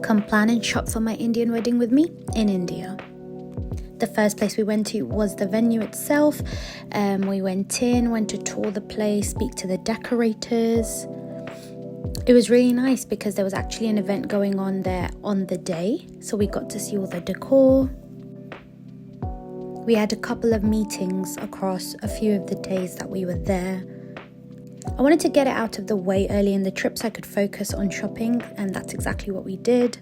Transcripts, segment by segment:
come plan and shop for my Indian wedding with me in India. The first place we went to was the venue itself. We went to tour the place, speak to the decorators. It was really nice because there was actually an event going on there on the day, so we got to see all the decor. We had a couple of meetings across a few of the days that we were there. I wanted to get it out of the way early in the trip so I could focus on shopping, and that's exactly what we did.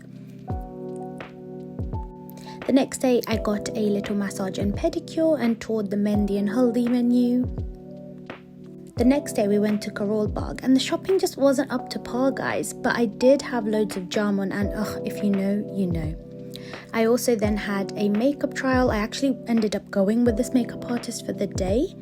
The next day I got a little massage and pedicure and toured the Mehndi and Haldi venue. The next day we went to Karol Bagh, and the shopping just wasn't up to par, guys, but I did have loads of jamun, and if you know, you know. I also then had a makeup trial. I actually ended up going with this makeup artist for the day.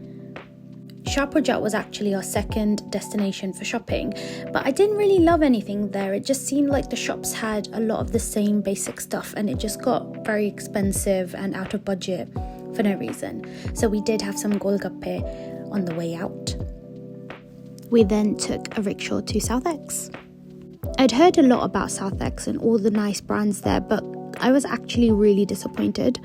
Shah Projat was actually our second destination for shopping, but I didn't really love anything there. It just seemed like the shops had a lot of the same basic stuff, and it just got very expensive and out of budget for no reason. So we did have some golgappe on the way out. We then took a rickshaw to Southex. I'd heard a lot about Southex and all the nice brands there, but I was actually really disappointed.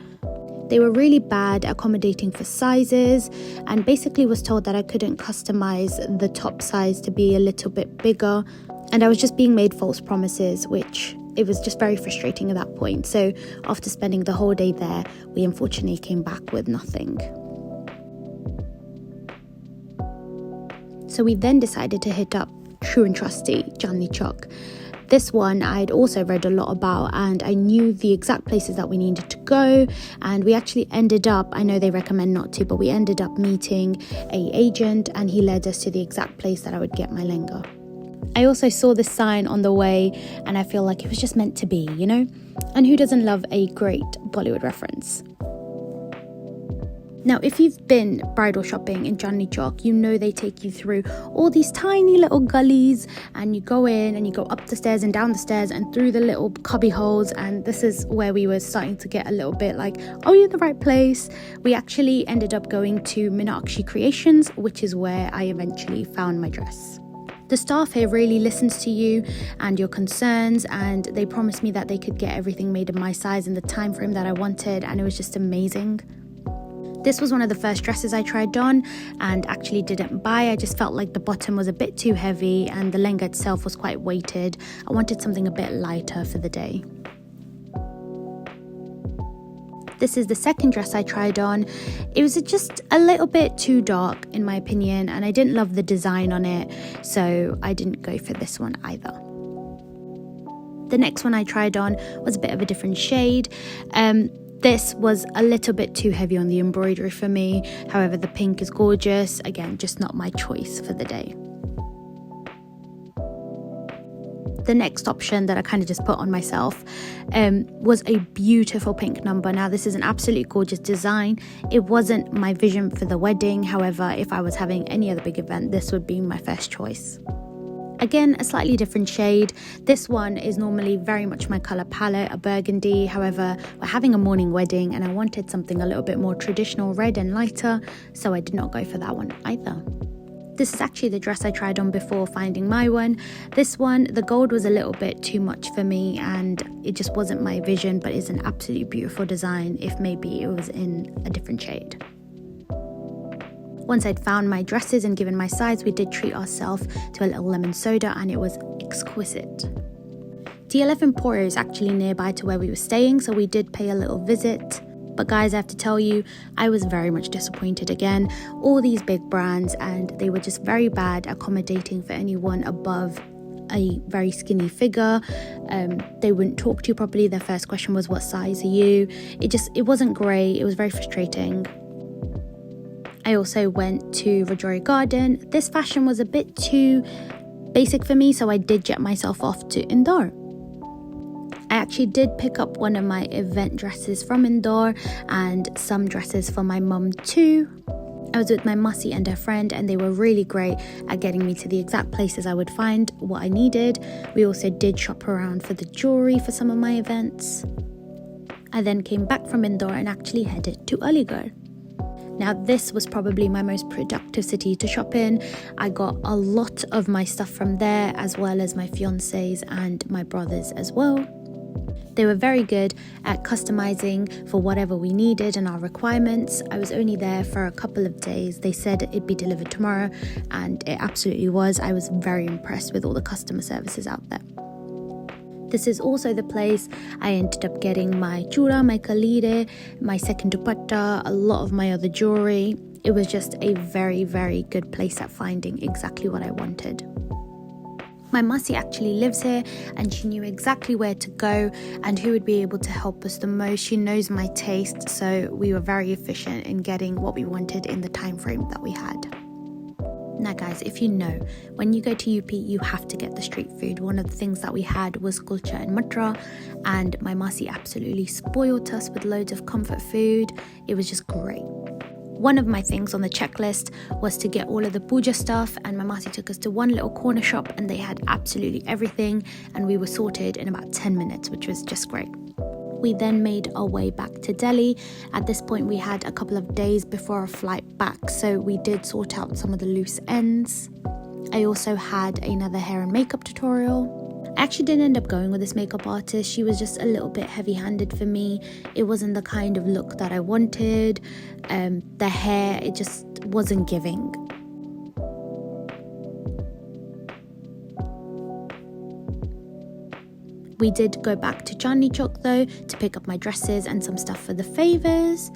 They were really bad at accommodating for sizes, and basically was told that I couldn't customize the top size to be a little bit bigger, and I was just being made false promises, which it was just very frustrating at that point. So after spending the whole day there, we unfortunately came back with nothing. So we then decided to hit up true and trusty Chandni Chowk. This one I'd also read a lot about, and I knew the exact places that we needed to go, and we actually ended up, I know they recommend not to, but we ended up meeting an agent, and he led us to the exact place that I would get my lehenga. I also saw this sign on the way, and I feel like it was just meant to be, you know? And who doesn't love a great Bollywood reference? Now, if you've been bridal shopping in Chandni Chowk, you know they take you through all these tiny little gullies, and you go in and you go up the stairs and down the stairs and through the little cubby holes, and this is where we were starting to get a little bit like, oh, you're in the right place. We actually ended up going to Meenakshi Creations, which is where I eventually found my dress. The staff here really listens to you and your concerns, and they promised me that they could get everything made in my size in the time frame that I wanted, and it was just amazing. This was one of the first dresses I tried on and actually didn't buy. I just felt like the bottom was a bit too heavy and the lehenga itself was quite weighted. I wanted something a bit lighter for the day. This is the second dress I tried on. It was just a little bit too dark in my opinion, and I didn't love the design on it, so I didn't go for this one either. The next one I tried on was a bit of a different shade. This was a little bit too heavy on the embroidery for me. However, the pink is gorgeous. Again, just not my choice for the day. The next option that I kind of just put on myself was a beautiful pink number. Now, this is an absolutely gorgeous design. It wasn't my vision for the wedding. However, if I was having any other big event, this would be my first choice. Again, a slightly different shade. This one is normally very much my colour palette, a burgundy. However, we're having a morning wedding and I wanted something a little bit more traditional, red and lighter, so I did not go for that one either. This is actually the dress I tried on before finding my one. This one, the gold was a little bit too much for me and it just wasn't my vision, but it's an absolutely beautiful design if maybe it was in a different shade. Once I'd found my dresses and given my size, we did treat ourselves to a little lemon soda and it was exquisite. DLF Emporio is actually nearby to where we were staying, so we did pay a little visit. But guys, I have to tell you, I was very much disappointed again. All these big brands, and they were just very bad accommodating for anyone above a very skinny figure. They wouldn't talk to you properly. Their first question was, what size are you? It wasn't great. It was very frustrating. I also went to Rajouri Garden. This fashion was a bit too basic for me, so I did jet myself off to Indore. I actually did pick up one of my event dresses from Indore and some dresses for my mum too. I was with my Masi and her friend, and they were really great at getting me to the exact places I would find what I needed. We also did shop around for the jewellery for some of my events. I then came back from Indore and actually headed to Aligarh. Now, this was probably my most productive city to shop in. I got a lot of my stuff from there, as well as my fiance's and my brother's as well. They were very good at customizing for whatever we needed and our requirements. I was only there for a couple of days. They said it'd be delivered tomorrow, and it absolutely was. I was very impressed with all the customer services out there. This is also the place I ended up getting my chura, my kalire, my second dupatta, a lot of my other jewelry. It was just a very, very good place at finding exactly what I wanted. My Masi actually lives here, and she knew exactly where to go and who would be able to help us the most. She knows my taste, so we were very efficient in getting what we wanted in the time frame that we had. Now guys, if you know, when you go to UP, you have to get the street food. One of the things that we had was kulcha and matra, and my Masi absolutely spoiled us with loads of comfort food. It was just great. One of my things on the checklist was to get all of the puja stuff, and my Masi took us to one little corner shop and they had absolutely everything, and we were sorted in about 10 minutes, which was just great. We then made our way back to Delhi. At this point, we had a couple of days before our flight back, so we did sort out some of the loose ends. I also had another hair and makeup tutorial. I actually didn't end up going with this makeup artist. She was just a little bit heavy-handed for me. It wasn't the kind of look that I wanted. The hair, it just wasn't giving. We did go back to Chandni Chowk though to pick up my dresses and some stuff for the favors.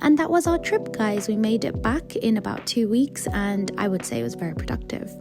And that was our trip, guys. We made it back in about 2 weeks, and I would say it was very productive.